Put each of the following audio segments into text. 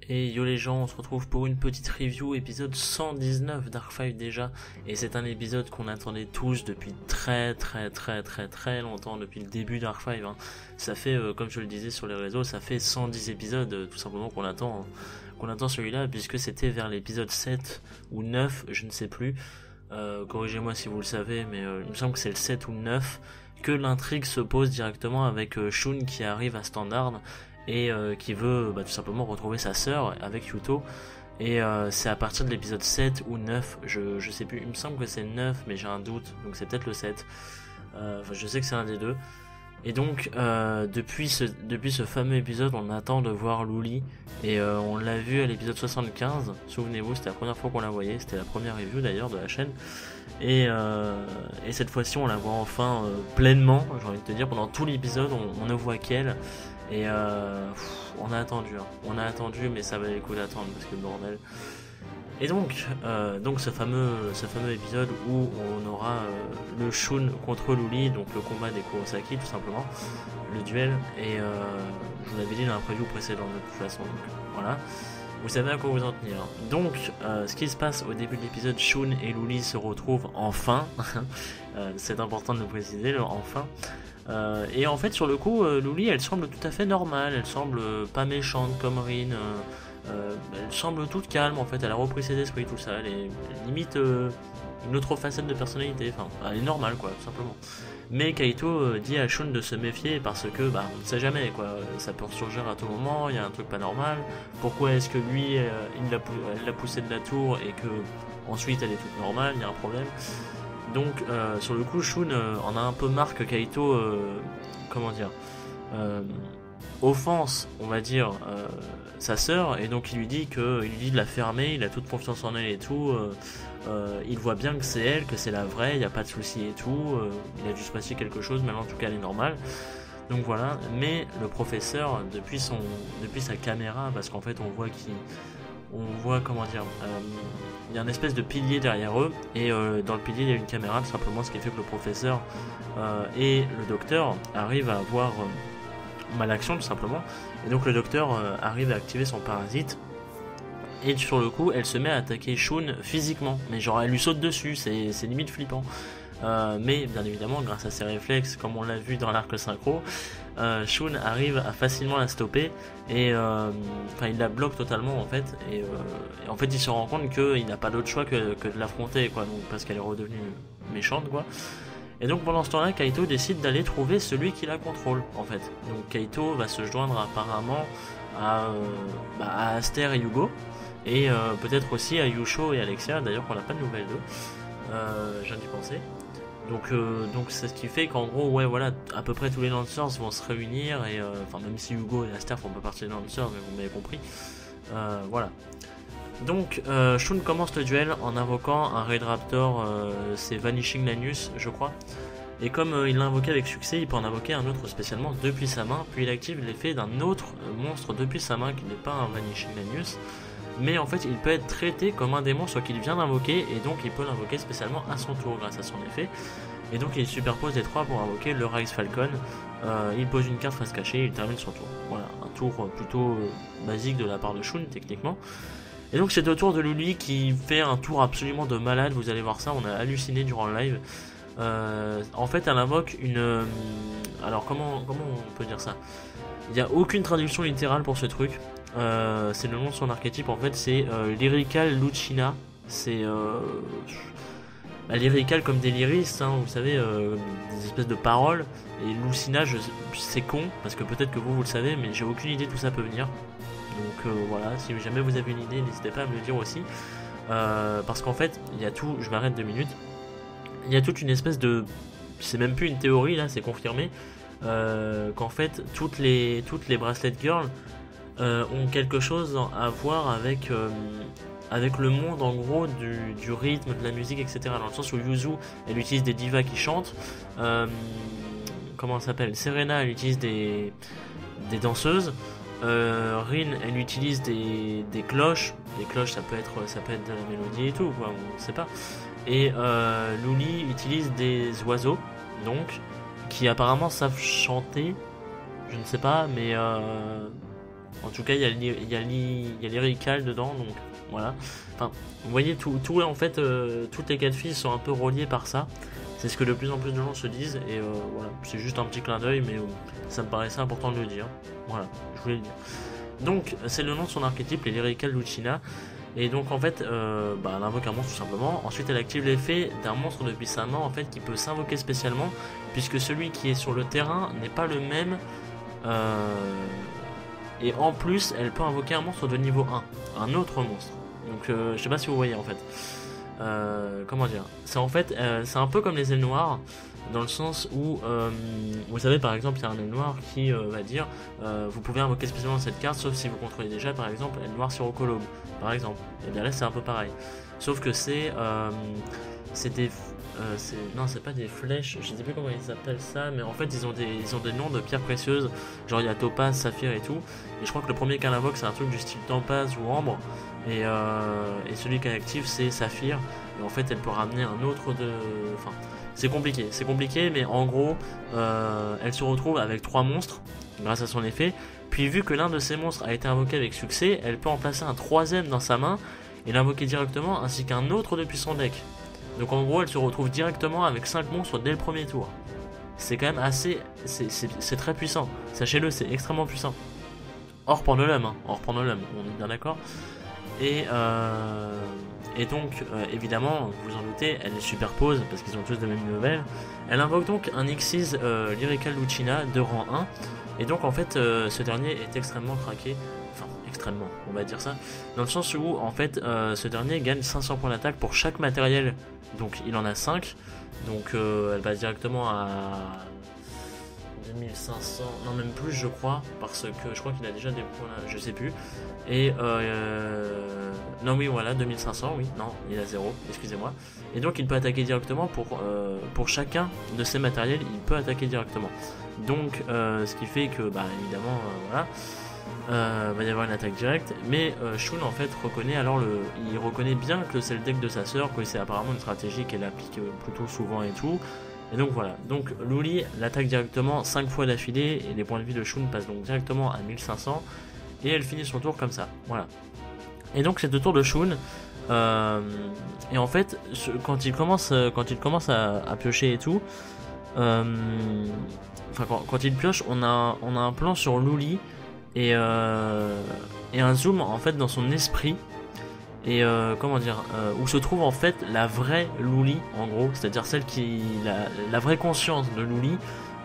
Et yo les gens, on se retrouve pour une petite review, épisode 119 Dark 5 déjà. Et c'est un épisode qu'on attendait tous depuis très longtemps, depuis le début Dark 5. Ça fait, comme je le disais sur les réseaux, ça fait 110 épisodes tout simplement qu'on attend celui-là, puisque c'était vers l'épisode 7 ou 9, je ne sais plus. Corrigez-moi si vous le savez, mais il me semble que c'est le 7 ou le 9, que l'intrigue se pose directement avec Shun qui arrive à Standard et qui veut tout simplement retrouver sa sœur avec Yuto. Et c'est à partir de l'épisode 7 ou 9, je sais plus, il me semble que c'est 9 mais j'ai un doute, donc c'est peut-être le 7. Je sais que c'est un des deux. Et donc depuis ce fameux épisode, on attend de voir Luli, et on l'a vu à l'épisode 75, souvenez-vous, c'était la première fois qu'on la voyait, c'était la première review d'ailleurs de la chaîne. Et cette fois-ci on la voit enfin pleinement, j'ai envie de te dire, pendant tout l'épisode on ne voit qu'elle. Et on a attendu, mais ça valait le coup d'attendre parce que bordel. Et donc ce fameux épisode où on aura le Shun contre Luli, donc le combat des Kurosaki tout simplement, le duel. Et je vous l'avais dit dans la preview précédente de toute façon, donc voilà, vous savez à quoi vous en tenir. Donc ce qui se passe au début de l'épisode, Shun et Luli se retrouvent enfin. C'est important de le préciser, le enfin. Et en fait sur le coup Luli elle semble tout à fait normale, elle semble pas méchante comme Rin, elle semble toute calme en fait, elle a repris ses esprits tout ça, elle est limite une autre facette de personnalité, enfin elle est normale quoi tout simplement. Mais Kaito dit à Shun de se méfier parce que on ne sait jamais quoi, ça peut ressurgir à tout moment, il y a un truc pas normal, pourquoi est-ce que lui elle l'a poussé de la tour et que ensuite elle est toute normale, il y a un problème. Donc sur le coup Shun en a un peu marre que Kaito offense on va dire sa sœur, et donc il lui dit de la fermer, il a toute confiance en elle et tout, il voit bien que c'est elle, que c'est la vraie, il n'y a pas de souci et tout, il a dû se passer quelque chose, mais en tout cas elle est normale. Donc voilà, mais le professeur depuis sa caméra, parce qu'en fait on voit il y a une espèce de pilier derrière eux, et dans le pilier il y a une caméra tout simplement, ce qui fait que le professeur et le docteur arrivent à voir malaction tout simplement, et donc le docteur arrive à activer son parasite, et sur le coup elle se met à attaquer Shun physiquement, mais genre elle lui saute dessus, c'est limite flippant. Mais bien évidemment grâce à ses réflexes, comme on l'a vu dans l'arc synchro, Shun arrive à facilement la stopper, et il la bloque totalement en fait, et en fait il se rend compte qu'il n'a pas d'autre choix que de l'affronter quoi, donc, parce qu'elle est redevenue méchante quoi. Et donc pendant ce temps là Kaito décide d'aller trouver celui qui la contrôle en fait. Donc Kaito va se joindre apparemment à Aster et Yugo, et peut-être aussi à Yusho et Alexia, d'ailleurs qu'on n'a pas de nouvelles d'eux, je viens d'y penser. Donc c'est ce qui fait qu'en gros ouais voilà, à peu près tous les Lancers vont se réunir, et même si Hugo et Aster font pas partie des Lancers, mais vous m'avez compris. Voilà. Donc Shun commence le duel en invoquant un Raid Raptor, c'est Vanishing Lanius je crois, et comme il l'a invoqué avec succès, il peut en invoquer un autre spécialement depuis sa main, puis il active l'effet d'un autre monstre depuis sa main qui n'est pas un Vanishing Lanius, mais en fait il peut être traité comme un des monstres qu'il vient d'invoquer, et donc il peut l'invoquer spécialement à son tour grâce à son effet. Et donc il superpose les trois pour invoquer le Rise Falcon, il pose une carte face cachée et il termine son tour. Voilà, un tour plutôt basique de la part de Shun techniquement. Et donc c'est au tour de Luli qui fait un tour absolument de malade, vous allez voir ça, on a halluciné durant le live. En fait elle invoque une... alors comment on peut dire ça, il n'y a aucune traduction littérale pour ce truc. C'est le nom de son archétype en fait, c'est Lyrical Lucina. C'est lyrical comme des lyris, vous savez, des espèces de paroles. Et Lucina, c'est con parce que peut-être que vous le savez, mais j'ai aucune idée d'où ça peut venir. Donc voilà, si jamais vous avez une idée, n'hésitez pas à me le dire aussi, parce qu'en fait il y a tout, je m'arrête 2 minutes, il y a toute une espèce de, c'est même plus une théorie là, c'est confirmé, qu'en fait toutes les Bracelet Girls ont quelque chose à voir avec le monde en gros du rythme, de la musique, etc. Dans le sens où Yuzu elle utilise des divas qui chantent, comment elle s'appelle, Serena elle utilise des danseuses, Rin elle utilise des cloches. Les cloches ça peut être de la mélodie et tout quoi, on sait pas. Et Luli utilise des oiseaux donc qui apparemment savent chanter, je ne sais pas, mais En tout cas, il y a l'Lyrical dedans, donc voilà. Enfin, vous voyez, en fait, toutes les 4 filles sont un peu reliées par ça. C'est ce que de plus en plus de gens se disent, et voilà, c'est juste un petit clin d'œil, mais ça me paraissait important de le dire. Voilà, je voulais le dire. Donc, c'est le nom de son archétype, les Lyrical Lucina. Et donc en fait, elle invoque un monstre tout simplement. Ensuite, elle active l'effet d'un monstre depuis sa main en fait qui peut s'invoquer spécialement, puisque celui qui est sur le terrain n'est pas le même. Et en plus, elle peut invoquer un monstre de niveau 1, un autre monstre. Donc je sais pas si vous voyez en fait. Comment dire, c'est en fait, c'est un peu comme les ailes noires, dans le sens où, vous savez par exemple, il y a un aile noir qui va dire, vous pouvez invoquer spécialement cette carte, sauf si vous contrôlez déjà par exemple aile noire sur Ocologue, par exemple. Et bien là c'est un peu pareil, sauf que c'est des, non c'est pas des flèches, je sais plus comment ils appellent ça, mais en fait ils ont des noms de pierres précieuses, genre il y a topaz, saphir et tout, et je crois que le premier qu'elle invoque c'est un truc du style topaz ou ambre. Et celui qu'elle active c'est Saphir. Et en fait elle peut ramener un autre de... Enfin c'est compliqué mais en gros elle se retrouve avec 3 monstres grâce à son effet. Puis vu que l'un de ces monstres a été invoqué avec succès, elle peut en placer un 3ème dans sa main et l'invoquer directement ainsi qu'un autre depuis son deck. Donc en gros elle se retrouve directement avec 5 monstres dès le premier tour. C'est quand même assez... C'est très puissant. Sachez-le, c'est extrêmement puissant. Hors Pornolum, on est bien d'accord. Et donc évidemment vous en doutez, elle les superpose parce qu'ils ont tous de même level. Elle invoque donc un Xyz Lyrical Lucina de rang 1. Et donc en fait ce dernier est extrêmement craqué. Enfin extrêmement, on va dire ça, dans le sens où en fait ce dernier gagne 500 points d'attaque pour chaque matériel. Donc il en a 5. Donc elle va directement à 2500, non même plus je crois, parce que je crois qu'il a déjà des points là, je sais plus. Et non oui voilà, 2500, oui, non, il a 0, excusez-moi. Et donc il peut attaquer directement pour chacun de ces matériels, il peut attaquer directement. Donc ce qui fait que, évidemment, voilà, va y avoir une attaque directe. Mais Shun en fait reconnaît il reconnaît bien que c'est le deck de sa sœur, que c'est apparemment une stratégie qu'elle applique plutôt souvent et tout. Et donc voilà, donc Luli l'attaque directement 5 fois d'affilée et les points de vie de Shun passent donc directement à 1500 et elle finit son tour comme ça, voilà. Et donc c'est le tour de Shun, et en fait quand il commence à piocher et tout, quand il pioche on a un plan sur Luli et un zoom en fait dans son esprit. Et où se trouve en fait la vraie Luli, en gros, c'est-à-dire celle qui la vraie conscience de Luli,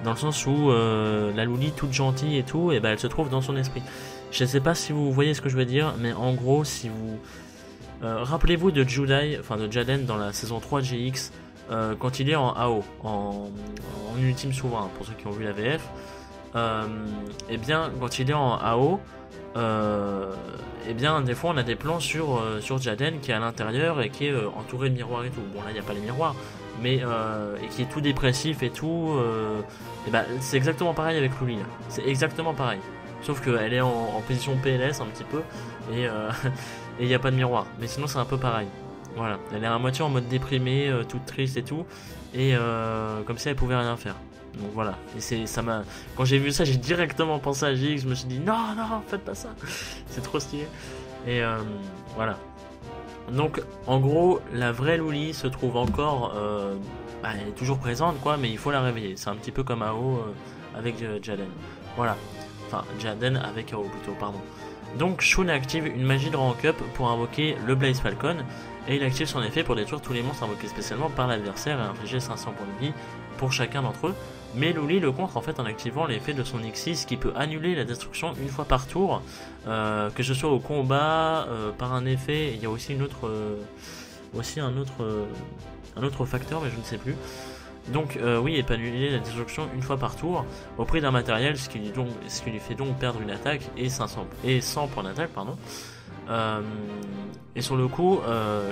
dans le sens où la Luli toute gentille et tout, et elle se trouve dans son esprit. Je sais pas si vous voyez ce que je veux dire, mais en gros, si vous rappelez-vous de Jaden dans la saison 3 de GX, quand il est en AO, en ultime souverain, pour ceux qui ont vu la VF, et bien quand il est en AO, et bien des fois on a des plans sur Jaden qui est à l'intérieur et qui est entouré de miroirs et tout. Bon là il n'y a pas les miroirs, mais et qui est tout dépressif et tout, et c'est exactement pareil avec Luli là. C'est exactement pareil, sauf qu'elle est en position PLS un petit peu et il n'y a pas de miroir, mais sinon c'est un peu pareil. Voilà, elle est à moitié en mode déprimé, toute triste et tout, et comme si elle pouvait rien faire. Donc voilà, et quand j'ai vu ça, j'ai directement pensé à GX, je me suis dit non, faites pas ça, c'est trop stylé. Et voilà. Donc en gros, la vraie Luli se trouve encore, elle est toujours présente quoi, mais il faut la réveiller. C'est un petit peu comme AO avec Jaden. Voilà, enfin Jaden avec AO plutôt, pardon. Donc Shun active une magie de rank up pour invoquer le Blaze Falcon, et il active son effet pour détruire tous les monstres invoqués spécialement par l'adversaire et infliger 500 points de vie pour chacun d'entre eux. Mais Luli le contre en fait en activant l'effet de son X6 qui peut annuler la destruction une fois par tour, que ce soit au combat, par un effet. Il y a aussi un autre facteur, mais je ne sais plus. Donc oui, il peut annuler la destruction une fois par tour au prix d'un matériel, ce qui lui fait donc perdre une attaque et 100 points d'attaque, pardon. Et sur le coup,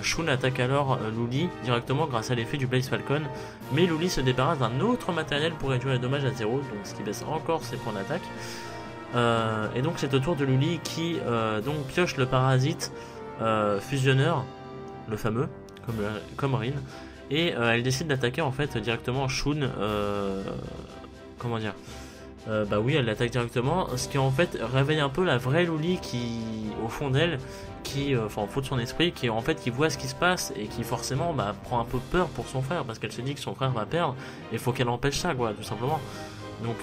Shun attaque alors Luli directement grâce à l'effet du Blaze Falcon, mais Luli se débarrasse d'un autre matériel pour réduire les dommages à 0, donc ce qui baisse encore ses points d'attaque. Et donc c'est au tour de Luli qui donc pioche le parasite fusionneur, le fameux, comme Rin, et elle décide d'attaquer en fait directement Shun, bah oui, elle l'attaque directement, ce qui en fait réveille un peu la vraie Luli qui, au fond d'elle, qui, enfin au fond de son esprit, qui en fait qui voit ce qui se passe et qui forcément bah, prend un peu peur pour son frère parce qu'elle se dit que son frère va perdre et il faut qu'elle empêche ça, quoi, tout simplement. Donc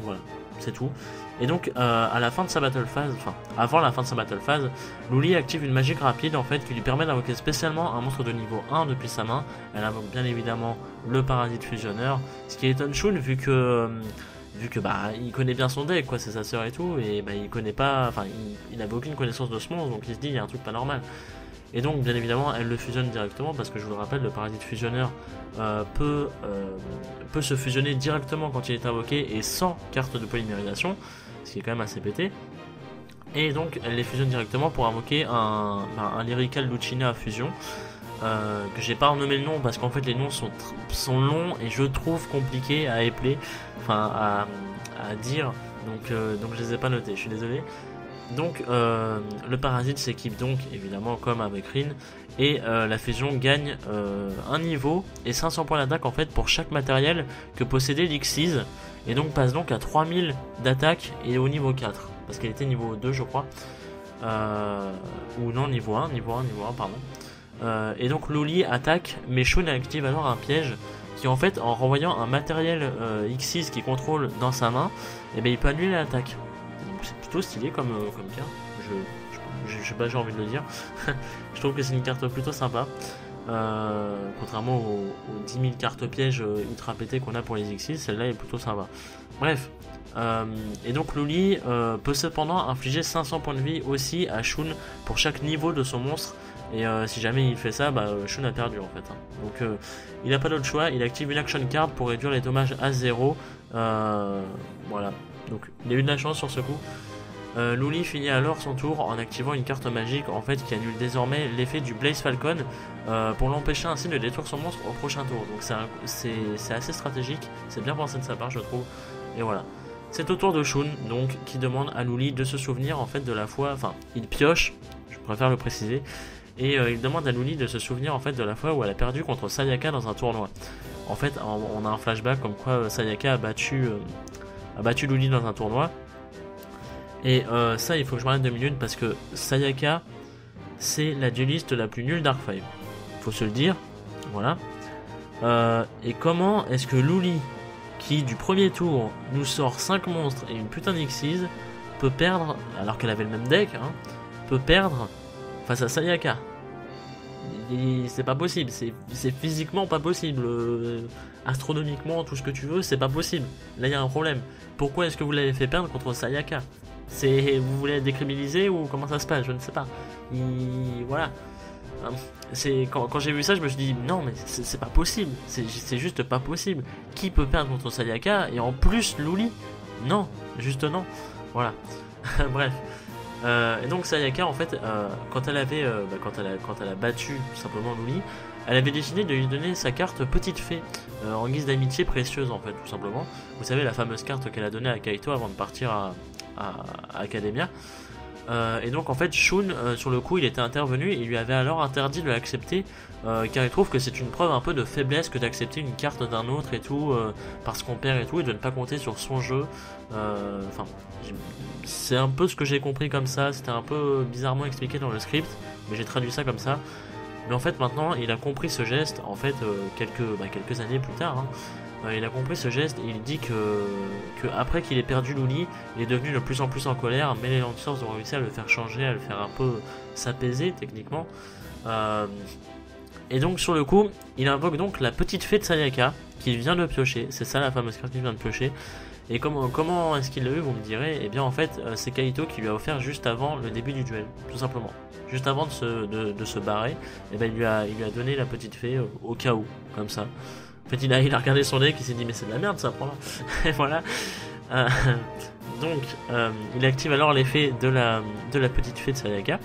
voilà, c'est tout. Et donc à la fin de sa battle phase, enfin avant la fin de sa battle phase, Luli active une magie rapide en fait qui lui permet d'invoquer spécialement un monstre de niveau 1 depuis sa main. Elle invoque bien évidemment le parasite fusionneur, ce qui étonne Shun vu que bah il connaît bien son deck, quoi, c'est sa sœur et tout, et bah il connaît pas, enfin il n'avait aucune connaissance de ce monstre, donc il se dit il y a un truc pas normal. Et donc bien évidemment elle le fusionne directement parce que je vous le rappelle, le parasite fusionneur peut se fusionner directement quand il est invoqué et sans carte de polymérisation, ce qui est quand même assez pété. Et donc elle les fusionne directement pour invoquer un Lyrical Lucina à fusion, que j'ai pas renommé le nom parce qu'en fait les noms sont longs et je trouve compliqués à épeler, enfin à dire, donc je les ai pas notés, je suis désolé. Donc le parasite s'équipe donc évidemment comme avec Rin, et la fusion gagne un niveau et 500 points d'attaque en fait pour chaque matériel que possédait l'Xyz, et donc passe donc à 3000 d'attaque et au niveau 4 parce qu'elle était niveau 2 je crois, ou non niveau 1 pardon. Et donc Luli attaque, mais Shun active alors un piège qui en fait en renvoyant un matériel Xyz qui contrôle dans sa main, et ben il peut annuler l'attaque. C'est plutôt stylé comme carte, je sais pas, j'ai envie de le dire. Je trouve que c'est une carte plutôt sympa, contrairement aux 10 000 cartes pièges ultra pétées qu'on a pour les Xyz, celle-là est plutôt sympa. Bref, et donc Luli peut cependant infliger 500 points de vie aussi à Shun pour chaque niveau de son monstre, et si jamais il fait ça, bah, Shun a perdu en fait. Donc il n'a pas d'autre choix, il active une action card pour réduire les dommages à 0, voilà. Donc il a eu de la chance sur ce coup. Luli finit alors son tour en activant une carte magique en fait qui annule désormais l'effet du Blaze Falcon, pour l'empêcher ainsi de détruire son monstre au prochain tour. Donc c'est assez stratégique, c'est bien pensé de sa part je trouve. Et voilà. C'est au tour de Shun donc qui demande à Luli de se souvenir en fait de la fois, enfin il pioche, je préfère le préciser, et il demande à Luli de se souvenir en fait de la fois où elle a perdu contre Sayaka dans un tournoi. En fait on a un flashback comme quoi Sayaka a battu Luli dans un tournoi. Et ça, il faut que je m'arrête 2 minutes parce que Sayaka, c'est la dueliste la plus nulle d'Arc 5. Faut se le dire. Voilà. Et comment est-ce que Luli, qui du premier tour nous sort 5 monstres et une putain d'Xyz, peut perdre, alors qu'elle avait le même deck, hein, peut perdre face à Sayaka? C'est pas possible, c'est physiquement pas possible, astronomiquement, tout ce que tu veux, c'est pas possible. Là il y a un problème. Pourquoi est-ce que vous l'avez fait perdre contre Sayaka? Vous voulez être décriminalisé ou comment ça se passe? Je ne sais pas. Voilà. Quand j'ai vu ça, je me suis dit non mais c'est pas possible, c'est juste pas possible. Qui peut perdre contre Sayaka et en plus Luli? Non, juste non. Voilà. Bref. Et donc Sayaka en fait quand elle a battu tout simplement Luli, elle avait décidé de lui donner sa carte Petite Fée en guise d'amitié précieuse en fait tout simplement. Vous savez la fameuse carte qu'elle a donnée à Kaito avant de partir à Academia. Et donc en fait Shun sur le coup il était intervenu et il lui avait alors interdit de l'accepter, car il trouve que c'est une preuve un peu de faiblesse que d'accepter une carte d'un autre et tout, parce qu'on perd et tout, et de ne pas compter sur son jeu. Enfin c'est un peu ce que j'ai compris comme ça, c'était un peu bizarrement expliqué dans le script, mais j'ai traduit ça comme ça. Mais en fait maintenant il a compris ce geste en fait quelques années plus tard, hein. Il a compris ce geste et il dit que après qu'il ait perdu Luli, il est devenu de plus en plus en colère, mais les Lancers ont réussi à le faire changer, à le faire un peu s'apaiser techniquement. Et donc sur le coup, il invoque donc la Petite Fée de Sayaka qu'il vient de piocher, c'est ça la fameuse carte qu'il vient de piocher. Et comment est-ce qu'il l'a eu, vous me direz? Et bien en fait c'est Kaito qui lui a offert juste avant le début du duel, tout simplement. Juste avant de se barrer, et ben il lui a donné la Petite Fée au cas où, comme ça. En fait il a regardé son deck, il s'est dit mais c'est de la merde ça, prends-la. Et voilà. Donc il active alors l'effet de la Petite Fée de Sayaka.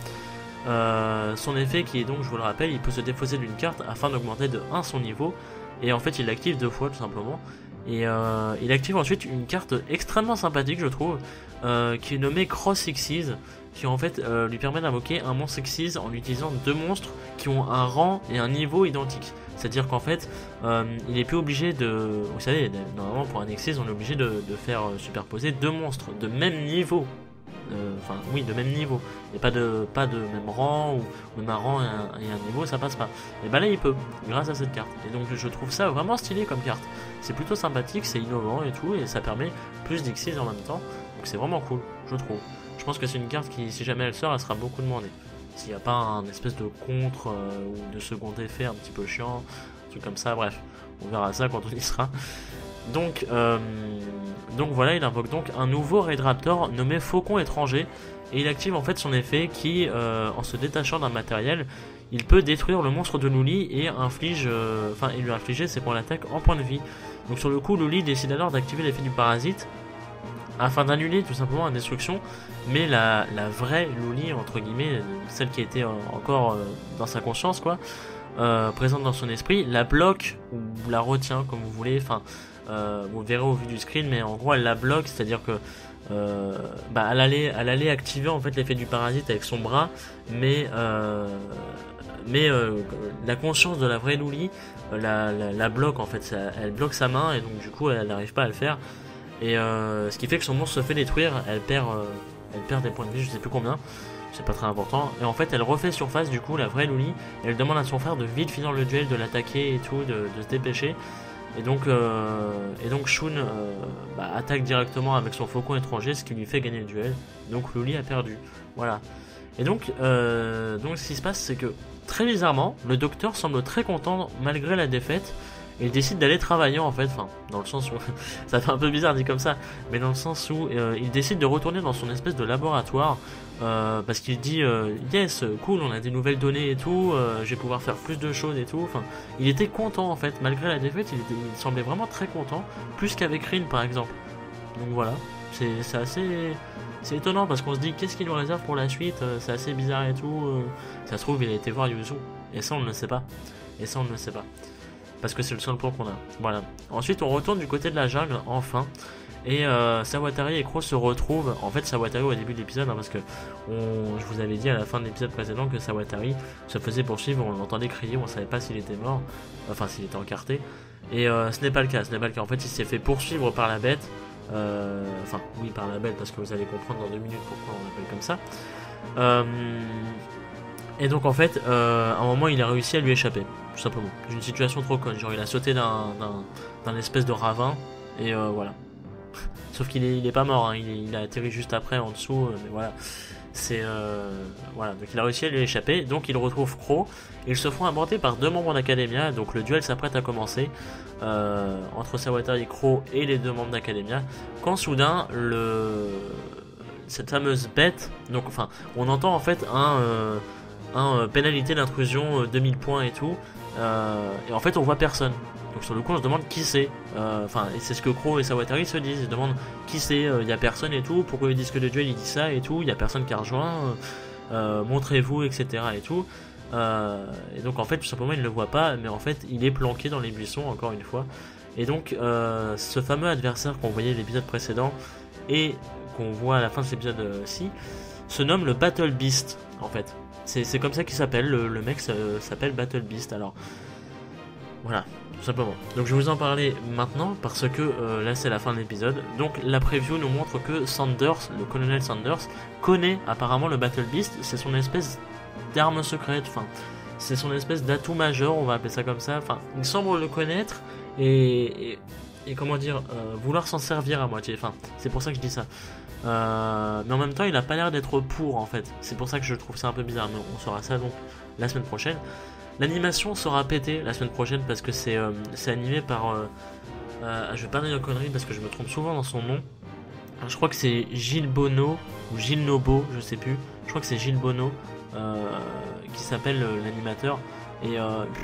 Son effet qui est donc, je vous le rappelle, il peut se défausser d'une carte afin d'augmenter de 1 son niveau. Et en fait il l'active 2 fois tout simplement. Et il active ensuite une carte extrêmement sympathique, je trouve, qui est nommée Cross Xyz, qui en fait lui permet d'invoquer un monstre Xyz en utilisant 2 monstres qui ont un rang et un niveau identiques. C'est-à-dire qu'en fait, il est plus obligé de... Vous savez, normalement pour un Xyz, on est obligé de faire superposer 2 monstres de même niveau. Enfin, oui, de même niveau. Et pas de même rang, ou même un rang et un niveau, ça passe pas. Et bah là, il peut, grâce à cette carte. Et donc, je trouve ça vraiment stylé comme carte. C'est plutôt sympathique, c'est innovant et tout, et ça permet plus d'Xyz en même temps. Donc, c'est vraiment cool, je trouve. Je pense que c'est une carte qui, si jamais elle sort, elle sera beaucoup demandée. S'il n'y a pas un espèce de contre ou de second effet un petit peu chiant, un truc comme ça, bref. On verra ça quand on y sera. Donc voilà, il invoque donc un nouveau Raid Raptor nommé Faucon étranger, et il active en fait son effet qui, en se détachant d'un matériel, il peut détruire le monstre de Luli et inflige, et lui infliger ses points d'attaque en points de vie. Donc sur le coup, Luli décide alors d'activer l'effet du parasite afin d'annuler tout simplement la destruction, mais la vraie Luli, entre guillemets, celle qui était encore dans sa conscience, quoi, présente dans son esprit, la bloque ou la retient comme vous voulez, vous verrez au vu du screen, mais en gros elle la bloque, c'est-à-dire que elle allait activer en fait l'effet du parasite avec son bras, mais la conscience de la vraie Luli la bloque en fait, elle bloque sa main, et donc du coup elle n'arrive pas à le faire, et ce qui fait que son monstre se fait détruire, elle perd des points de vie, je sais plus combien, c'est pas très important, et en fait elle refait surface du coup, la vraie Luli, et elle demande à son frère de vite finir le duel, de l'attaquer et tout, de se dépêcher. Et donc Shun attaque directement avec son faucon étranger, ce qui lui fait gagner le duel. Donc Luli a perdu. Voilà. Et donc ce qui se passe, c'est que très bizarrement, le docteur semble très content malgré la défaite. Et il décide d'aller travailler en fait, dans le sens où, ça fait un peu bizarre dit comme ça, mais dans le sens où il décide de retourner dans son espèce de laboratoire, parce qu'il dit yes, cool, on a des nouvelles données et tout, je vais pouvoir faire plus de choses et tout. Enfin, il était content en fait, malgré la défaite, il semblait vraiment très content, plus qu'avec Rin par exemple. Donc voilà, c'est assez... C'est étonnant parce qu'on se dit qu'est-ce qu'il nous réserve pour la suite, c'est assez bizarre et tout, ça se trouve il a été voir Yuzu, et ça on ne le sait pas, parce que c'est le seul point qu'on a. Voilà. Ensuite, on retourne du côté de la jungle, enfin. Et Sawatari et Crow se retrouvent. En fait, Sawatari au début de l'épisode, parce que je vous avais dit à la fin de l'épisode précédent que Sawatari se faisait poursuivre, on l'entendait crier, on savait pas s'il était mort, enfin s'il était encarté. Et ce n'est pas le cas, En fait, il s'est fait poursuivre par la bête. Oui, par la bête, parce que vous allez comprendre dans 2 minutes pourquoi on l'appelle comme ça. Et donc en fait, à un moment, il a réussi à lui échapper, tout simplement. Une situation trop conne, genre il a sauté d'un espèce de ravin, et voilà. Sauf qu'il est pas mort, hein. Il a atterri juste après en dessous, mais voilà. Voilà, donc il a réussi à lui échapper, donc il retrouve Crow. Ils se font aborder par 2 membres d'Academia, donc le duel s'apprête à commencer entre Sawatari, Crow et les 2 membres d'Academia, quand cette fameuse bête, donc enfin, on entend en fait pénalité d'intrusion 2000 points et tout, et en fait on voit personne. Donc sur le coup on se demande qui c'est, et c'est ce que Crow et Sawatari se disent, ils se demandent qui c'est, il y a personne et tout, pourquoi ils disent que le duel il dit ça et tout, il y a personne qui a rejoint, montrez-vous, etc. et tout. Et donc en fait tout simplement ils ne le voient pas, mais en fait il est planqué dans les buissons encore une fois. Et donc ce fameux adversaire qu'on voyait l'épisode précédent et qu'on voit à la fin de cet épisode-ci se nomme le Battle Beast en fait. C'est comme ça qu'il s'appelle, le mec s'appelle Battle Beast. Alors voilà, tout simplement. Donc je vais vous en parler maintenant parce que là c'est la fin de l'épisode. Donc la preview nous montre que Sanders, le colonel Sanders, connaît apparemment le Battle Beast. C'est son espèce d'arme secrète, c'est son espèce d'atout majeur, on va appeler ça comme ça. Il semble le connaître et comment dire, vouloir s'en servir à moitié. C'est pour ça que je dis ça. Mais en même temps il a pas l'air d'être pour en fait, c'est pour ça que je trouve ça un peu bizarre, mais on saura ça donc la semaine prochaine. L'animation sera pétée la semaine prochaine parce que c'est animé par je vais pas dire de conneries parce que je me trompe souvent dans son nom. Alors, je crois que c'est Gilles Bono ou Gilles Nobo, je sais plus, je crois que c'est Gilles Bono qui s'appelle l'animateur. Et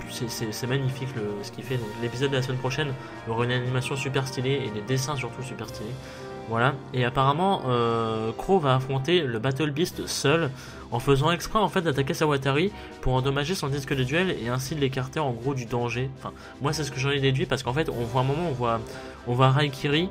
c'est magnifique ce qu'il fait. Donc l'épisode de la semaine prochaine aura une animation super stylée et des dessins surtout super stylés. Voilà, et apparemment Crow va affronter le Battle Beast seul, en faisant exprès en fait d'attaquer Sawatari pour endommager son disque de duel et ainsi l'écarter en gros du danger. Enfin, moi c'est ce que j'en ai déduit parce qu'en fait on voit un moment, on voit Raikiri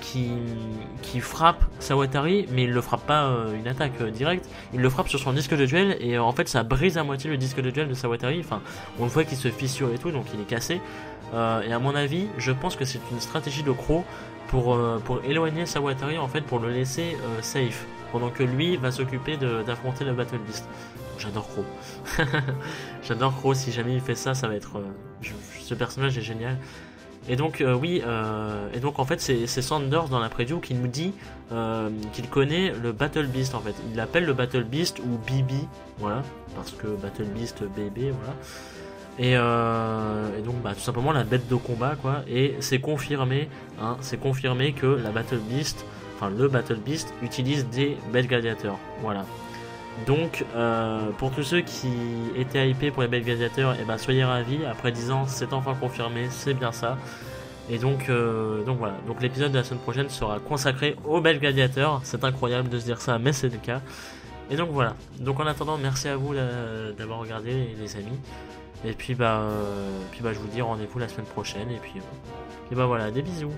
qui frappe Sawatari, mais il le frappe pas une attaque directe, il le frappe sur son disque de duel et en fait ça brise à moitié le disque de duel de Sawatari. Enfin, on le voit qu'il se fissure et tout, donc il est cassé. Et à mon avis, je pense que c'est une stratégie de Crow pour éloigner Sawatari en fait, pour le laisser safe, pendant que lui va s'occuper d'affronter le Battle Beast. J'adore Crow. J'adore Crow, si jamais il fait ça, ça va être... ce personnage est génial. Et donc et donc en fait c'est Sanders dans la preview qui nous dit qu'il connaît le Battle Beast en fait. Il l'appelle le Battle Beast ou Bibi, voilà, parce que Battle Beast bébé, voilà. Et donc bah tout simplement la bête de combat quoi. Et c'est confirmé, hein, c'est confirmé que la Battle Beast, enfin le Battle Beast utilise des bêtes gladiateurs, voilà. Donc pour tous ceux qui étaient hypés pour les bêtes gladiateurs, et ben soyez ravis, après 10 ans c'est enfin confirmé, c'est bien ça. Et donc voilà, donc l'épisode de la semaine prochaine sera consacré aux bêtes gladiateurs. C'est incroyable de se dire ça, mais c'est le cas. Et donc voilà, donc en attendant merci à vous d'avoir regardé les amis. Et puis bah je vous dis rendez-vous la semaine prochaine et puis bah voilà, des bisous.